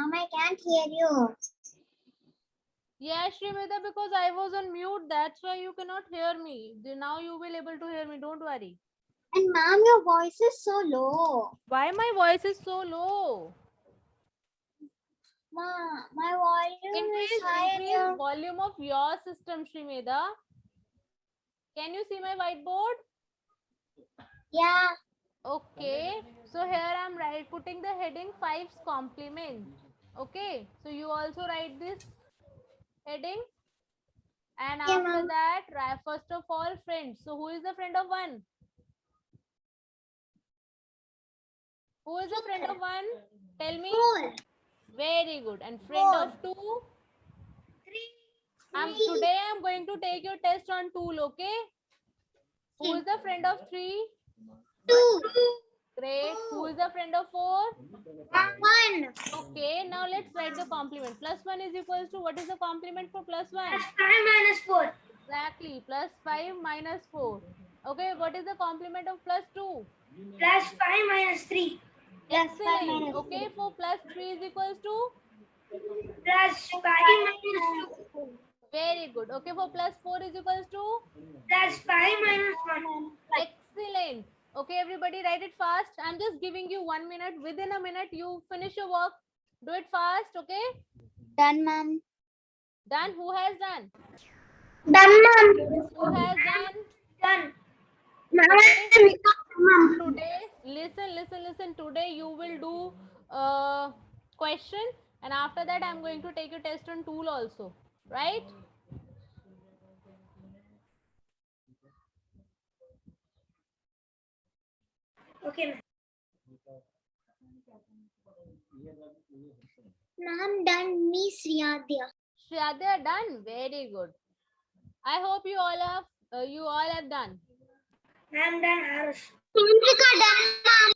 Mom, I can't hear you. Yeah, Shrimita, because I was on mute, that's why you cannot hear me. Now you will able to hear me, don't worry. And mom, your voice is so low. Why my voice is so low? Mom, my volume is high. Increase volume of your system, Shrimita. Can you see my whiteboard? Yeah. Okay, so here I'm putting the heading 5's complement. Okay, so you also write this heading, and Yeah, after mom. that, first of all, friends. So who is the friend of 1? Who is the friend of 1? Tell me. 4. Very good. And friend of 2? 3. Today I'm going to take your test on tool, okay? Who is the friend of 3? 2. Great. Who is the friend of 4? 1. Okay, now let's write the complement. Plus 1 is equals to, what is the complement for plus 1? Plus 5 minus 4. Exactly, plus 5 minus 4. Okay, what is the complement of plus 2? Plus 5 minus 3. Excellent. Okay, for plus 3 is equals to? Plus 5 minus 2. Very good. Okay, for plus 4 is equals to? Plus 5 minus 1. Excellent. Okay, everybody write it fast. I'm just giving you 1 minute. Within a minute, you finish your work. Do it fast, okay? Done, mom. Done. Who has done? Done, mom. Who has done? Done. Okay. Today, listen. Today you will do question, and after that I'm going to take your test on tool also, right? Okay. Mom, done. Me, Sriyadya. Shreya, they are done. Very good. I hope you all have done. I'm done, Harsh. Chandrika, done, mom.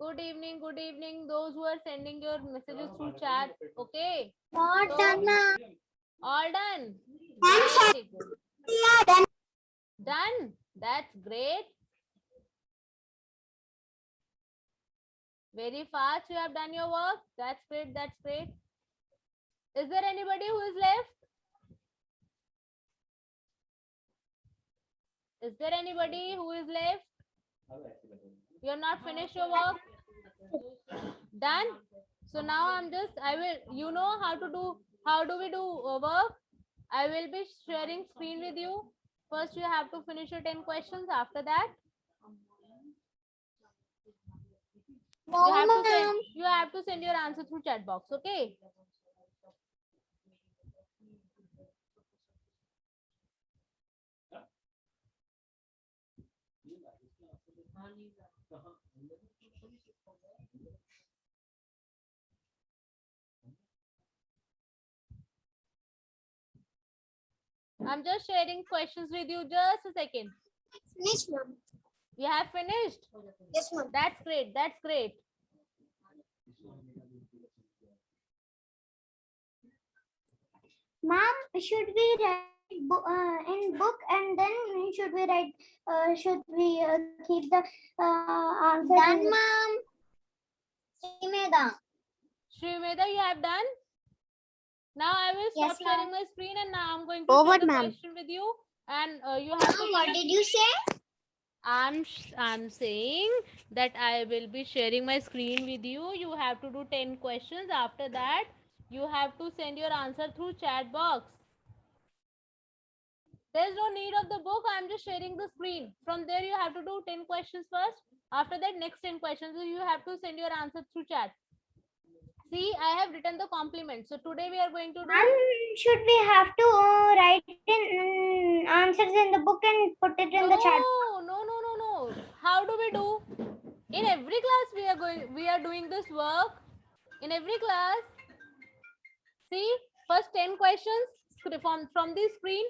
Good evening, good evening. Those who are sending your messages through chat. Okay. What So, done, mom? all done. I'm Very good. Yeah, done. Done. That's great. Very fast. You have done your work. That's great. That's great. Is there anybody who is left? Is there anybody who is left? You're not finished your work? Done? So now you know how do we do work? I will be sharing screen with you. First, you have to finish your 10 questions. After that, No, you have to send your answer through chat box. Okay? I'm just sharing questions with you. Just a second. Finish, mom. You have finished? Yes, mom. That's great. That's great. Mom, should we write in book and then should we write? Should we keep the answer? Done, mom. Simeda. Srimeda, you have done? Now I will stop Yes, sharing ma'am. my screen, and now I'm going to Forward, share the ma'am. question with you. And you have to. What did you say? I'm saying that I will be sharing my screen with you. You have to do 10 questions. After that, you have to send your answer through chat box. There's no need of the book. I'm just sharing the screen. From there, you have to do 10 questions first. After that, next 10 questions. So you have to send your answer through chat. See, I have written the complement. So today we are going to do. Should we have to write in answers in the book and put it in the chat? No. How do we do? In every class we are doing this work. In every class, see, first 10 questions from the screen,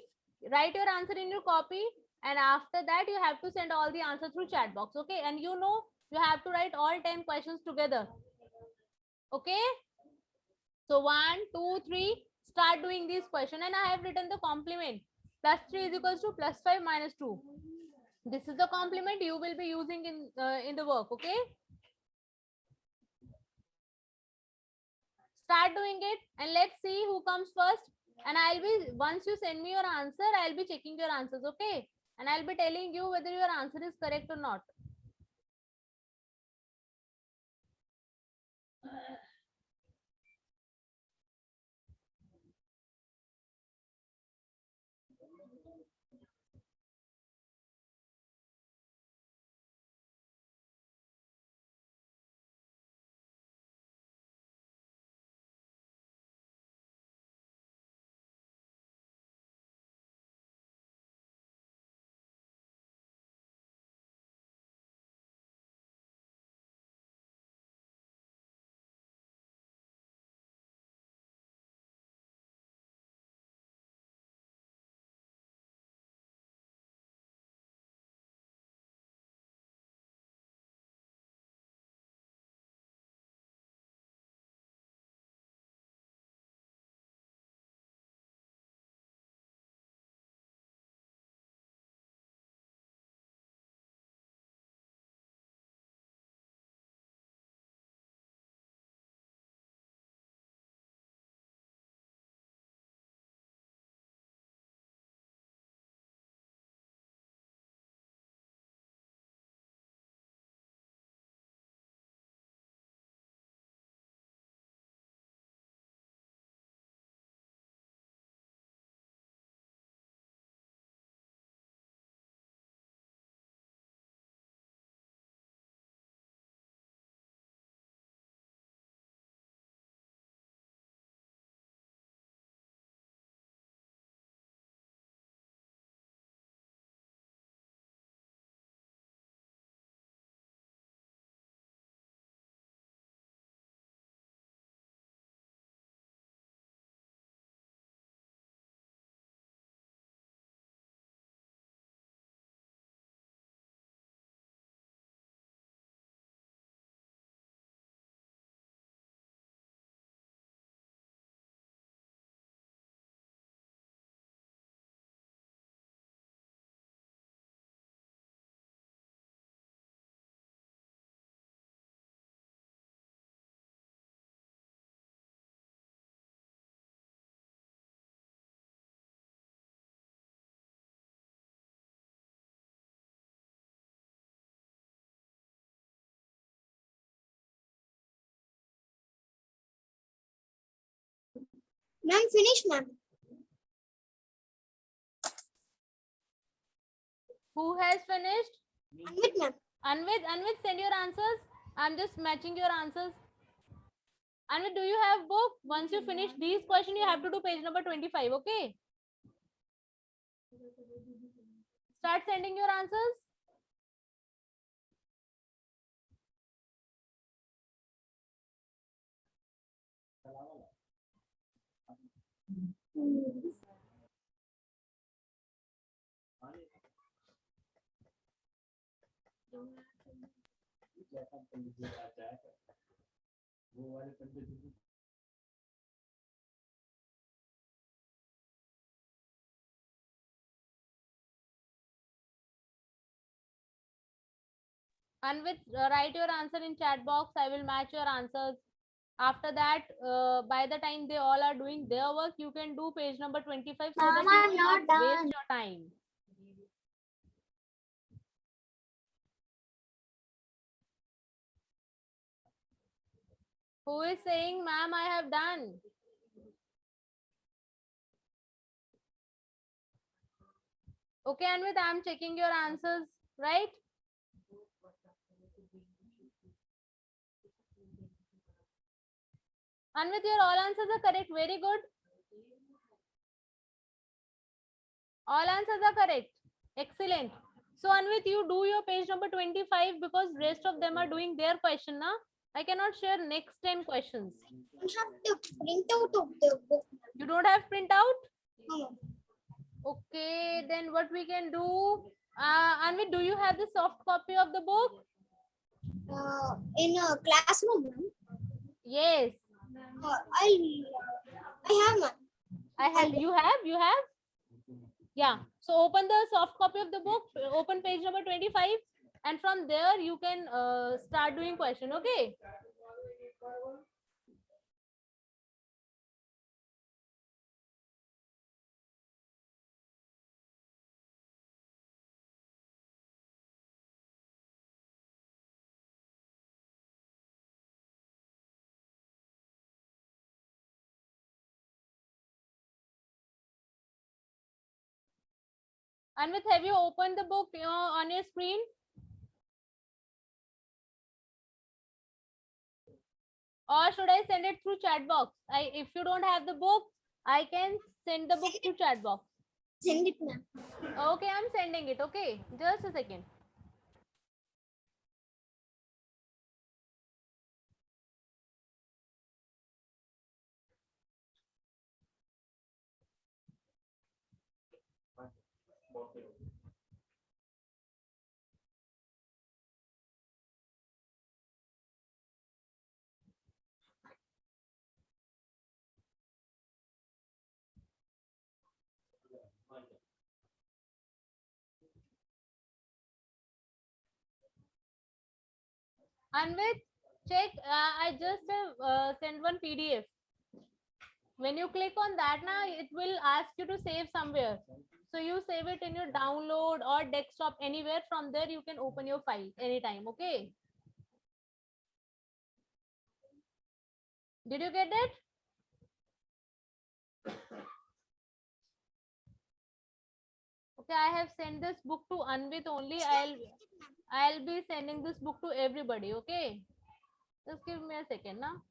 write your answer in your copy, and after that you have to send all the answer through chat box. Okay, and you have to write all 10 questions together. Okay, so 1 2 3, start doing this question, and I have written the complement. Plus 3 is equals to plus 5 minus 2. This is the complement you will be using in the work. Okay, Start doing it and let's see who comes first. And I'll be, once you send me your answer, I'll be checking your answers, okay? And I'll be telling you whether your answer is correct or not. Ma'am, finish, ma'am. Who has finished? Anvit, ma'am. Anvit, send your answers. I'm just matching your answers. Anvit, do you have book? Once you finish these questions, you have to do page number 25, okay? Start sending your answers. Anvit, write your answer in chat box. I will match your answers. After that, by the time they all are doing their work, you can do page number 25 so that Ma'am, I'm you will not not waste done. your time. Who is saying, ma'am, I have done? Okay, Anvit, I am checking your answers, right? Anvit, your all answers are correct. Very good. All answers are correct. Excellent. So, Anvit, you do your page number 25 because rest of them are doing their question now. I cannot share next 10 questions. I have the printout of the book. You don't have printout? No. Okay, then what we can do? Anvit, do you have the soft copy of the book? In a classroom, ma'am. Yes. I have, ma'am. I have. You have? You have? Yeah. So open the soft copy of the book. Open page number 25, and from there you can start doing question. Okay. Anvit, have you opened the book on your screen? Or should I send it through chat box? If you don't have the book, I can send the book through chat box. Send it, ma'am. Okay, I'm sending it. Okay, just a second. Anvit, check. I just sent one PDF. When you click on that, now it will ask you to save somewhere. So you save it in your download or desktop anywhere. From there, you can open your file anytime. Okay. Did you get it? Okay, I have sent this book to Anvit only. I'll be sending this book to everybody. Okay. Just give me a second now.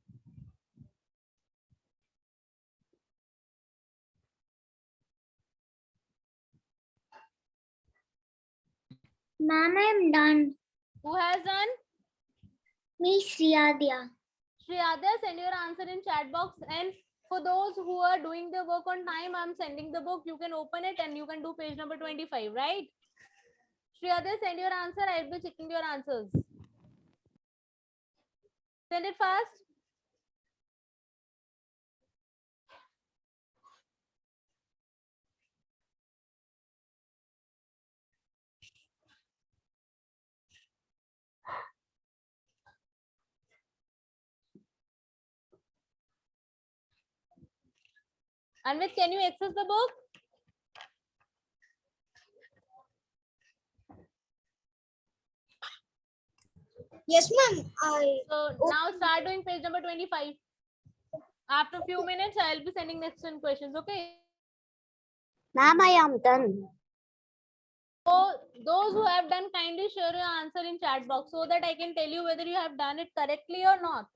Ma'am, I'm done. Who has done? Me, Sriadya. Shriyadya, send your answer in chat box. And for those who are doing the work on time, I'm sending the book. You can open it and you can do page number 25, right? Shriyadya, send your answer. I'll be checking your answers. Send it fast. Anvit, can you access the book? Yes, ma'am. So now start doing page number 25. After a few minutes, I'll be sending next 10 questions, okay? Ma'am, I am done. So those who have done, kindly share your answer in chat box so that I can tell you whether you have done it correctly or not.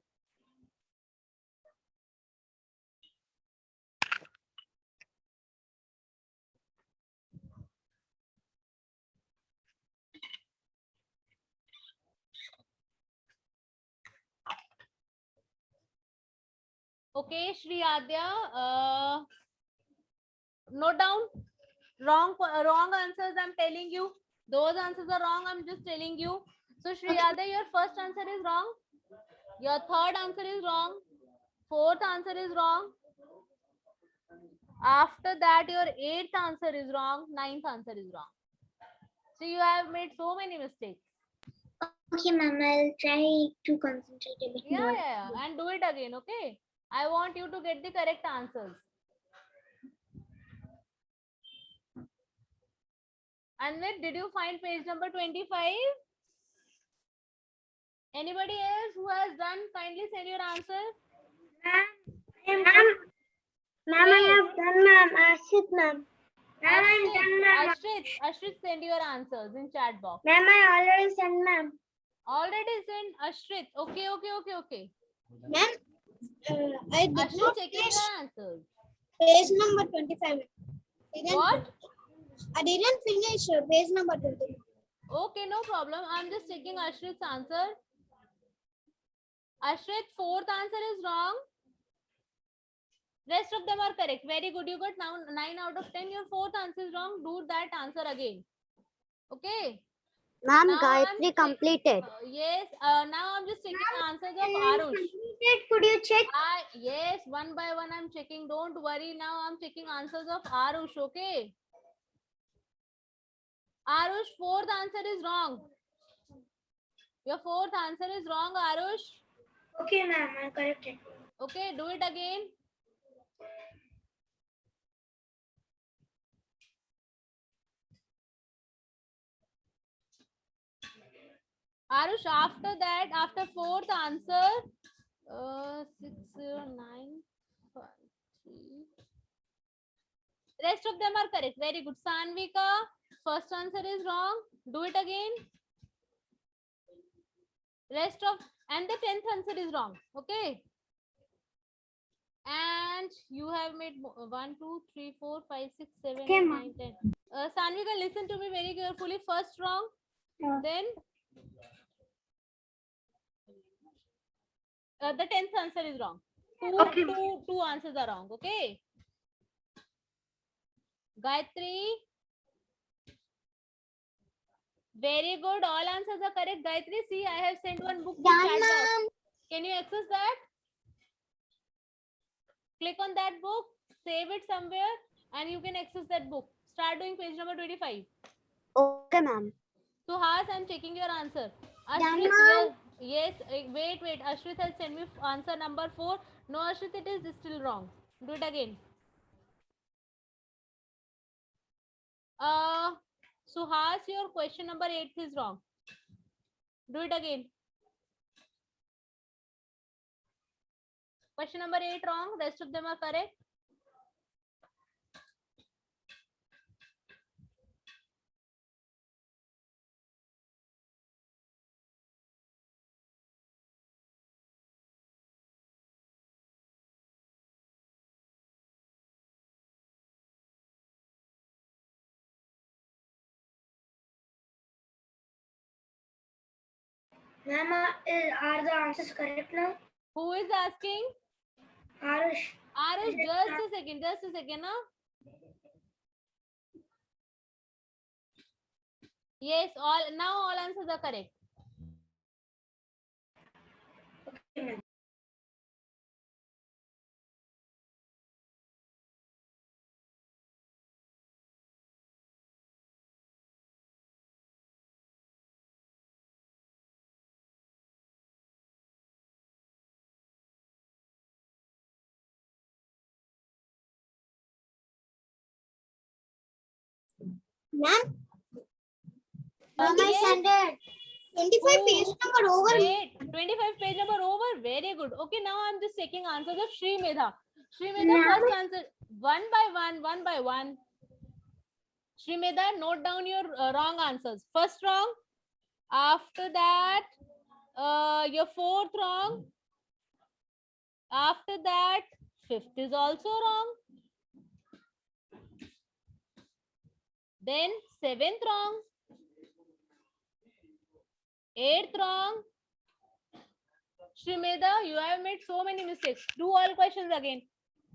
Okay, Shri Adya, note down wrong answers. I'm telling you, those answers are wrong. I'm just telling you. So Shri Adya, your first answer is wrong. Your third answer is wrong. Fourth answer is wrong. After that, your eighth answer is wrong. Ninth answer is wrong. So you have made so many mistakes. Okay, ma'am, I'll try to concentrate a bit more. Yeah, and do it again, okay? I want you to get the correct answers. Anvit, did you find page number 25? Anybody else who has done, kindly send your answer. Ma'am, I have done, ma'am. Ashit, ma'am. Ma'am, I'm done, ma'am. Ashrit, send your answers in chat box. Ma'am, I already sent, ma'am. Already sent Ashrit. Okay. Ma'am, I did Ashrit, not checking finish your answers. page number 25. What? I didn't finish page number 25. Okay, no problem. I'm just checking Ashrit's answer. Ashrit, fourth answer is wrong. Rest of them are correct. Very good. You got now 9 out of 10. Your fourth answer is wrong. Do that answer again. Okay. Ma'am, Now Gayatri completed. Yes. Now I'm just checking answers of Arush. Could you check? Yes, one by one I'm checking. Don't worry. Now I'm checking answers of Arush. Okay. Arush, fourth answer is wrong. Your fourth answer is wrong, Arush. Okay, ma'am, I'll correct it. Okay, do it again. Arush, after that, after fourth answer, 60953. Rest of them are correct. Very good. Sanvika, first answer is wrong. Do it again. Rest of and the 10th answer is wrong. Okay. And you have made 1, 2, 3, 4, 5, 6, 7, Okay, 8, ma'am. 9, 10. Sanvika, listen to me very carefully. First wrong, Yeah. then the 10th answer is wrong. Okay. Two answers are wrong. Okay. Gayatri. Very good. All answers are correct. Gayatri, see, I have sent one book to Done, chat box. ma'am. Can you access that? Click on that book, save it somewhere, and you can access that book. Start doing page number 25. Okay, ma'am. Suhas, I'm checking your answer. Done, Ashrit, ma'am. yes, wait. Ashrit has sent me answer number 4. No, Ashrit, it is still wrong. Do it again. Suhas, your question number 8 is wrong. Do it again. Question number 8 wrong. Rest of them are correct. Ma'am, are the answers correct now? Who is asking? Arush. Arish, just a second. Huh? Yes, all answers are correct. Ma'am, I Yes. sent it. 25 page number over. Wait, 25 page number over. Very good. Okay, now I'm just checking answers of Shri Medha. Shri Medha, Ma'am. first answer one by one. Shri Medha, note down your wrong answers. First wrong. After that, your fourth wrong. After that, fifth is also wrong. Then seventh wrong. Eighth wrong. Shrimeda, you have made so many mistakes. Do all questions again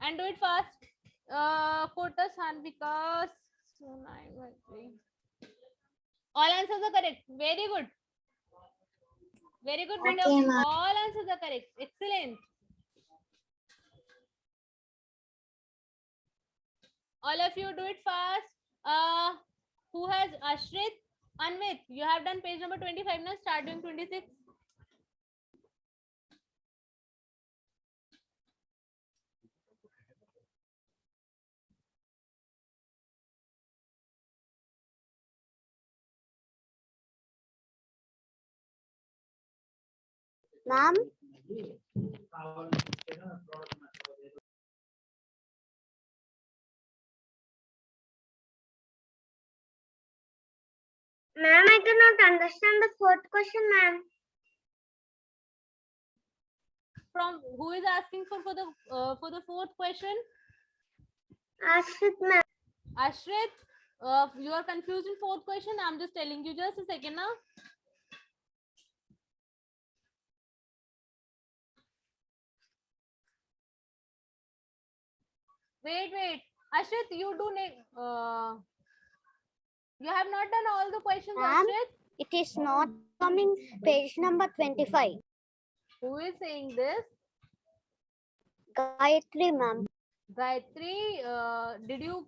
and do it fast. Kotas Hanvikas. All answers are correct. Very good. Very good, Beta. Okay, ma'am. All answers are correct. Excellent. All of you do it fast. Who has Ashrit? Anvit, you have done page number 25 now. Start doing 26. Ma'am. Ma'am, I cannot understand the fourth question, ma'am. From who is asking for the fourth question? Ashrit, ma'am. Ashrit, you are confused in fourth question. I'm just telling you. Just a second now. Wait. Ashrit, you have not done all the questions, Ma'am? Ashrit. It is not coming page number 25. Who is saying this? Gayatri, ma'am. Gayatri, did you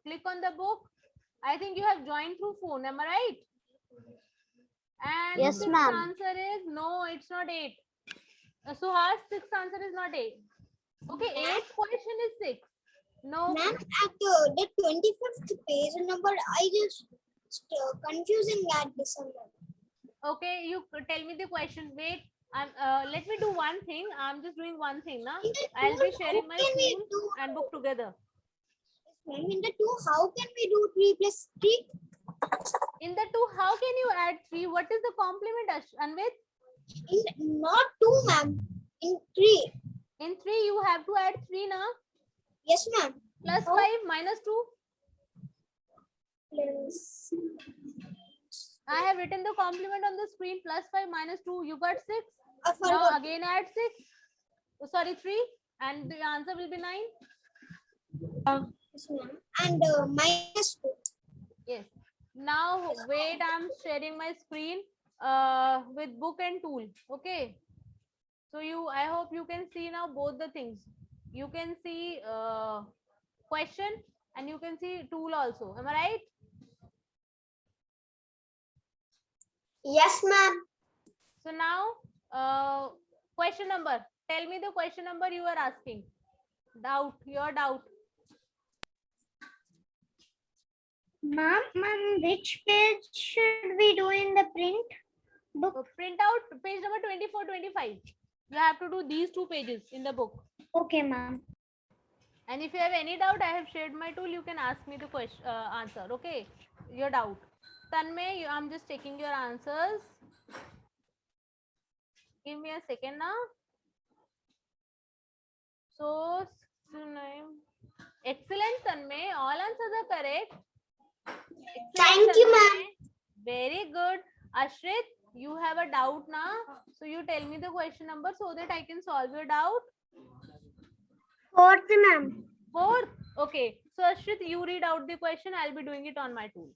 click on the book? I think you have joined through phone. Am I right? And Yes, sixth ma'am. answer is no, it's not 8. Suhas, sixth answer is not 8. Okay, eighth question is 6. No. Ma'am, at the 25th page number, I just confusing at December. Okay, you tell me the question. Wait, let me do one thing. I'm just doing one thing now. I'll be sharing my phone and book together. Ma'am, in the 2, how can we do 3 plus 3? In the 2, how can you add 3? What is the complement, Anvit? Not 2, ma'am. In 3. In 3, you have to add 3 now. Yes, ma'am. Plus 5 minus 2. Plus. I have written the complement on the screen. Plus 5 minus 2. You got 6. I Now forgot. again add 6. Oh, sorry, 3. And the answer will be 9. Yes, ma'am. And minus 2. Yes. Now wait, I'm sharing my screen with book and tool. Okay. So I hope you can see now both the things. You can see question and you can see tool also. Am I right? Yes, ma'am. So now question number. Tell me the question number you are asking. Your doubt. Ma'am, which page should we do in the print book? So print out page number 24, 25. You have to do these 2 pages in the book. Okay, ma'am. And if you have any doubt, I have shared my tool. You can ask me the question answer. Okay, your doubt. Tanmay, I'm just taking your answers. Give me a second now. So, excellent, Tanmay. All answers are correct. Excellent, Thank you, Tanmay. ma'am. Very good. Ashrit, you have a doubt now. So you tell me the question number so that I can solve your doubt. 4th, ma'am. 4th. Okay. So Ashrit, you read out the question. I'll be doing it on my tool.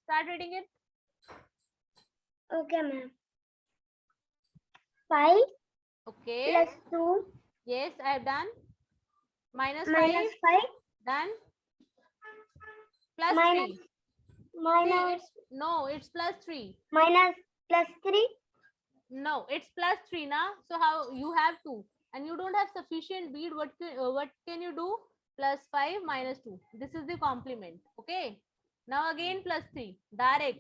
Start reading it. Okay, ma'am. 5 Okay. plus 2 Yes, I have done. Minus 5. minus 5 Done. Plus minus 3. minus See, it's plus 3. minus plus 3. No, it's plus 3 now. So how you have 2 and you don't have sufficient bead. What can you do? Plus 5 minus 2. This is the complement. Okay. Now again plus 3. Direct.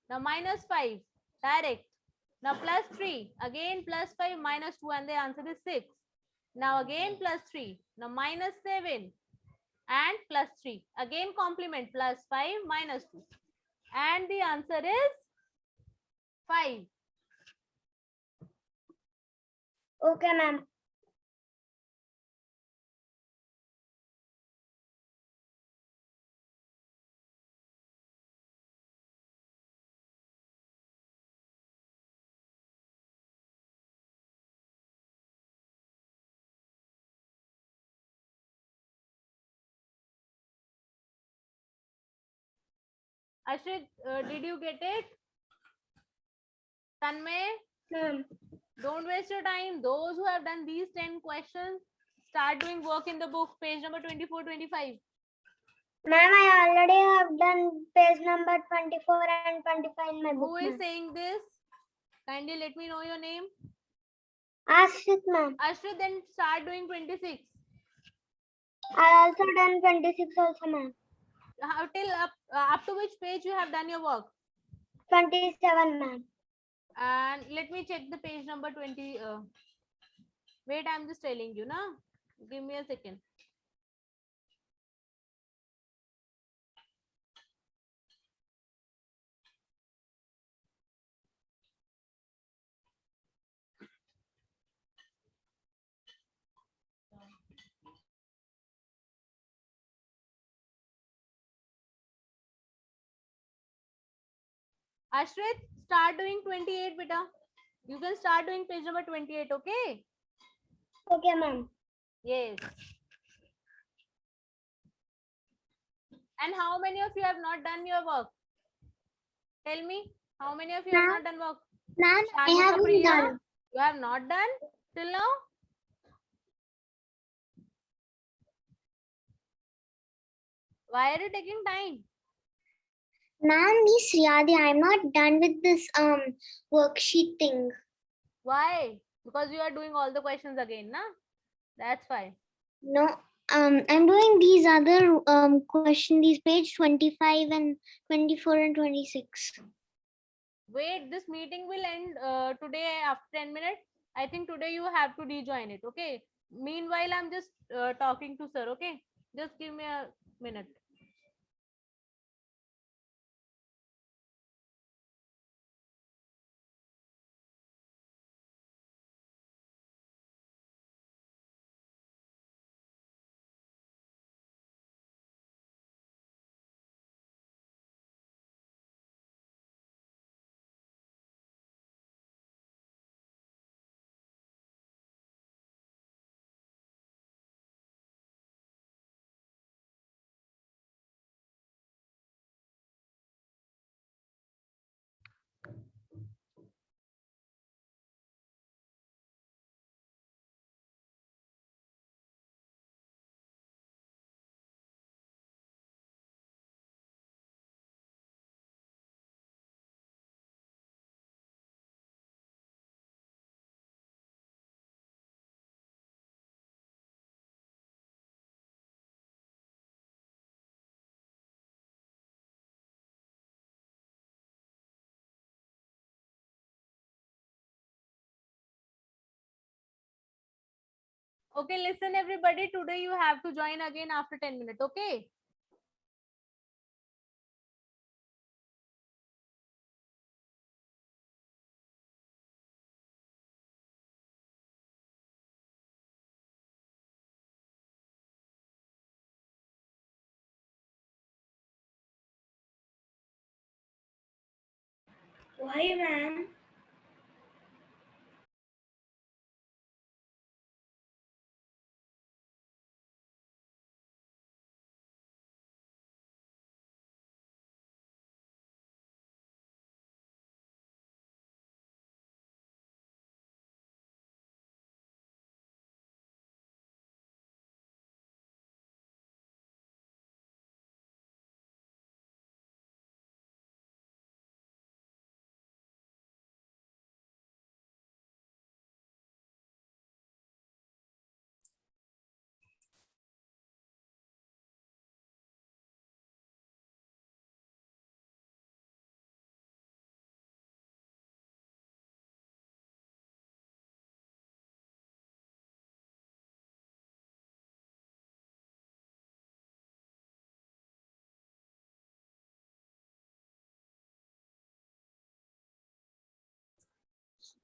Now minus 5. Direct. Now plus 3. Again plus 5 minus 2 and the answer is 6. Now again plus 3. Now minus 7 and plus 3. Again complement plus 5 minus 2. And the answer is 5. Okay, ma'am. Ashrit, did you get it? Tanmay, Ma'am. don't waste your time. Those who have done these 10 questions, start doing work in the book, page number 24, 25. Ma'am, I already have done page number 24 and 25 in my book. Who is ma'am. saying this? Kindly let me know your name. Ashrit, ma'am. Ashrit, then start doing 26. I also done 26 also, ma'am. Till up to which page you have done your work? 27, ma'am. And let me check the page number 20. Wait, I'm just telling you, na. Give me a second. Ashrit, start doing 28, beta. You can start doing page number 28, okay? Okay, ma'am. Yes. And how many of you have not done your work? Tell me, how many of you have not done work? Ma'am, I Shani haven't Kapriya, done. you have not done till now? Why are you taking time? Ma'am, Miss Riyadi, I'm not done with this worksheet thing. Why? Because you are doing all the questions again, na? That's fine. No, I'm doing these other question, these page 25 and 24 and 26. Wait, this meeting will end today after 10 minutes. I think today you have to rejoin it, okay? Meanwhile, I'm just talking to sir, okay? Just give me a minute. Okay, listen everybody. Today you have to join again after 10 minutes. Okay. Why, ma'am?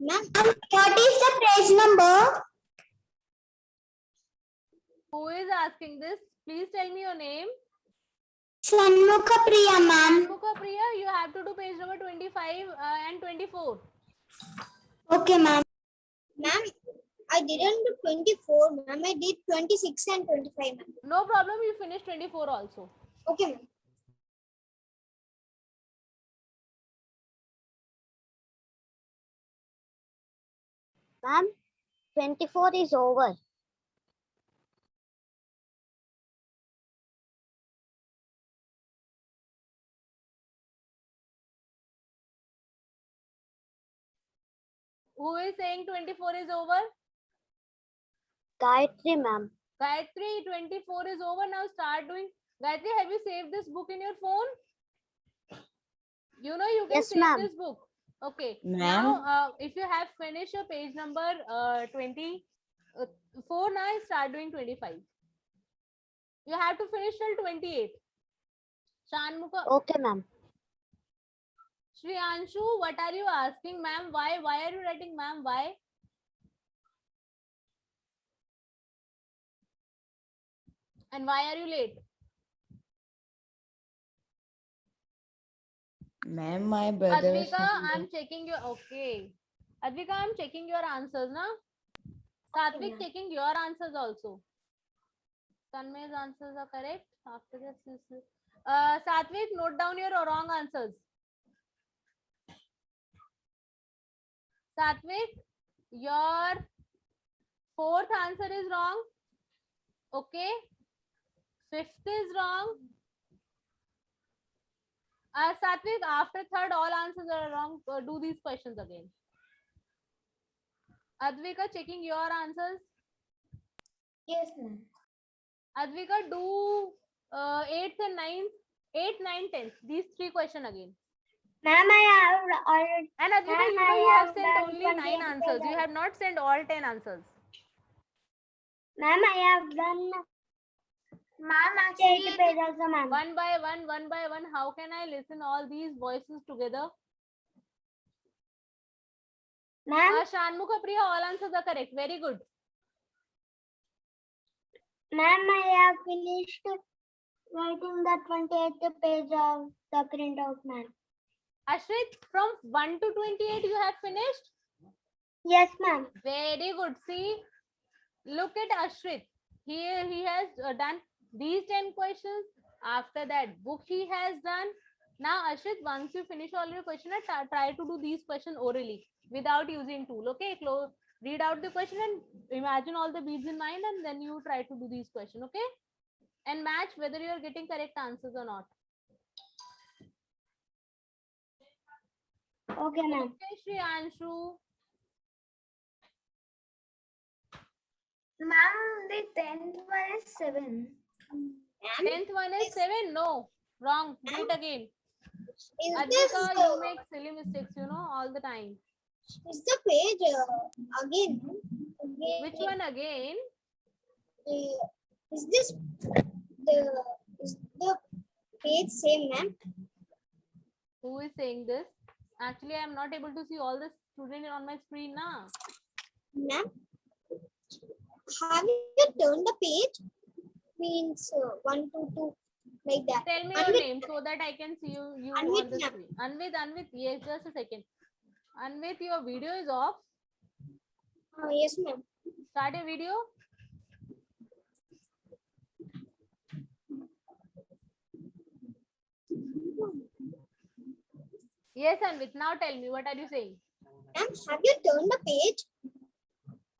Ma'am, what is the page number? Who is asking this? Please tell me your name. Shanmukha Priya, ma'am. Mukha Priya, you have to do page number 25 and 24. Okay, ma'am. Ma'am, I didn't do 24, ma'am. I did 26 and 25, ma'am. No problem, you finish 24 also. Okay, ma'am. Ma'am, 24 is over. Who is saying 24 is over? Gayatri, ma'am. Gayatri, 24 is over. Now start doing. Gayatri, have you saved this book in your phone? You know you can Yes, save ma'am. this book. Okay. Ma'am. Now, if you have finished your page number 24, now start doing 25. You have to finish till 28. Shanmukha, Okay, ma'am. Shriyanshu, what are you asking, ma'am? Why? Why are you writing, ma'am? Why? And why are you late? Ma'am, my brother was Advika, saying I'm checking your. Okay. Advika, I'm checking your answers, na? Satvik, ma'am. checking your answers also. Tanmay's answers are correct. After this, Satvik, note down your wrong answers. Satvik, your fourth answer is wrong. Okay. Fifth is wrong. Satvik, after third, all answers are wrong. Do these questions again. Advika, checking your answers. Yes, ma'am. Advika, do 8th and 9th, 8th, 9th, 10th. These three questions again. Ma'am, I have already. And Advika, Ma'am, you know I you have have sent done only 9 28 answers. You pages. have not sent all 10 answers. Ma'am, I have done. Ma'am, actually, 8 pages, ma'am. One by one. How can I listen all these voices together? Ma'am, Shanmukha Priya, all answers are correct. Very good. ma'am, I have finished writing the 28th page of the printout, ma'am. Ashrit, from 1 to 28, you have finished? Yes, ma'am. Very good. See, look at Ashrit. Here he has done these 10 questions. After that, book he has done. Now, Ashrit, once you finish all your questions, try to do these questions orally without using tool. Okay, read out the question and imagine all the beads in mind, and then you try to do these questions. Okay, and match whether you are getting correct answers or not. Okay, ma'am. Okay, Shriyanshu. Ma'am, the 10th one is 7. 10th one is 7. No, wrong. Do it again. Is Advika, you make silly mistakes, you know, all the time. is the page again? Which one again? Is this the page same, ma'am? Who is saying this? Actually, I am not able to see all the students on my screen now. Ma'am, have you turned the page? Means 1 to 2 like that. Tell me your Anvit, name so that I can see you Anvit, on the ma'am. screen. Anvit, yes, just a second. Anvit, your video is off. Yes, ma'am. Start your video. Yes, Anvit. Now tell me, what are you saying? Ma'am, have you turned the page?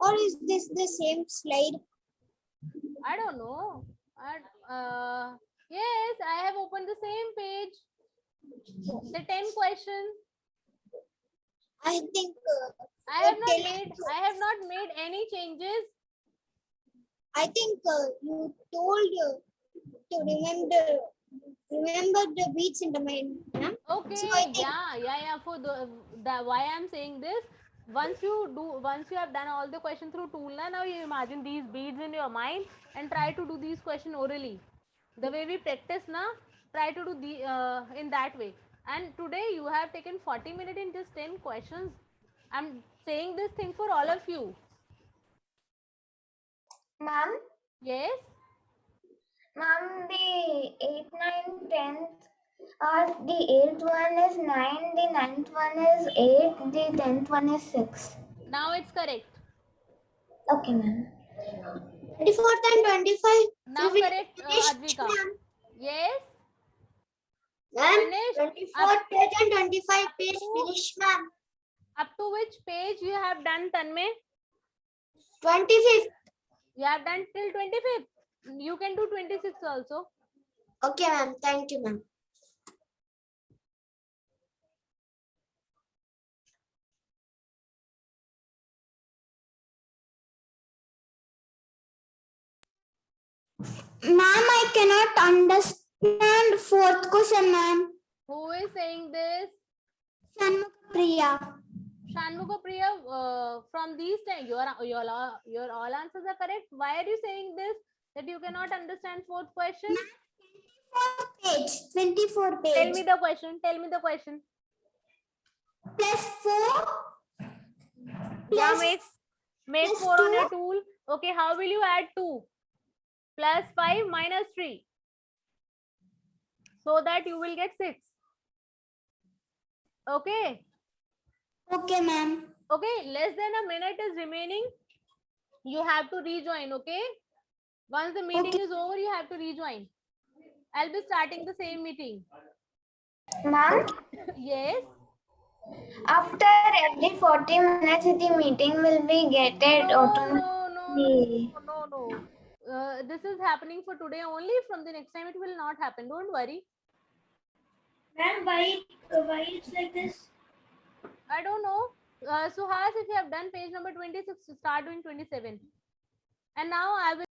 Or is this the same slide? I don't know. Yes, I have opened the same page. The 10 questions. I think I have not made any changes. I think you told to remember the beats in the mind, ma'am. Okay, So I think yeah. For the why I'm saying this, once you have done all the questions through Toolna, now you imagine these beads in your mind and try to do these questions orally. The way we practice now, try to do the in that way. And today you have taken 40 minutes in just 10 questions. I'm saying this thing for all of you. Ma'am, Yes. ma'am, the 8th, 9th, 10th, the 8th one is 9, the 9th one is 8, the 10th one is 6. Now it's correct. Okay, ma'am. 24th and 25. Now we correct, finished, Advika. ma'am. Yes. Ma'am, Finished. 24th page and 25 page finished, ma'am. Up to which page you have done, Tanmay? 25th. You have done till 25th. You can do 26th also. Okay, ma'am. Thank you, ma'am. Ma'am, I cannot understand fourth question, ma'am. Who is saying this? Priya. Shanmuga Priya, from these 10, your all answers are correct. Why are you saying this? That you cannot understand fourth question? 24 page. Tell me the question. Tell me the question. Plus 4. Yeah, Plus make plus 4 on your 2. tool. Okay, how will you add 2? Plus 5 minus 3. So that you will get 6. Okay. Okay, ma'am. Okay, less than a minute is remaining. You have to rejoin, okay? Once the meeting is over, you have to rejoin. I'll be starting the same meeting. Ma'am, Yes. after every 40 minutes, the meeting will be gated automatically. No. This is happening for today only. From the next time, it will not happen. Don't worry. Ma'am, why it's like this? I don't know. Suhas, if you have done page number 26, start doing 27. And now I will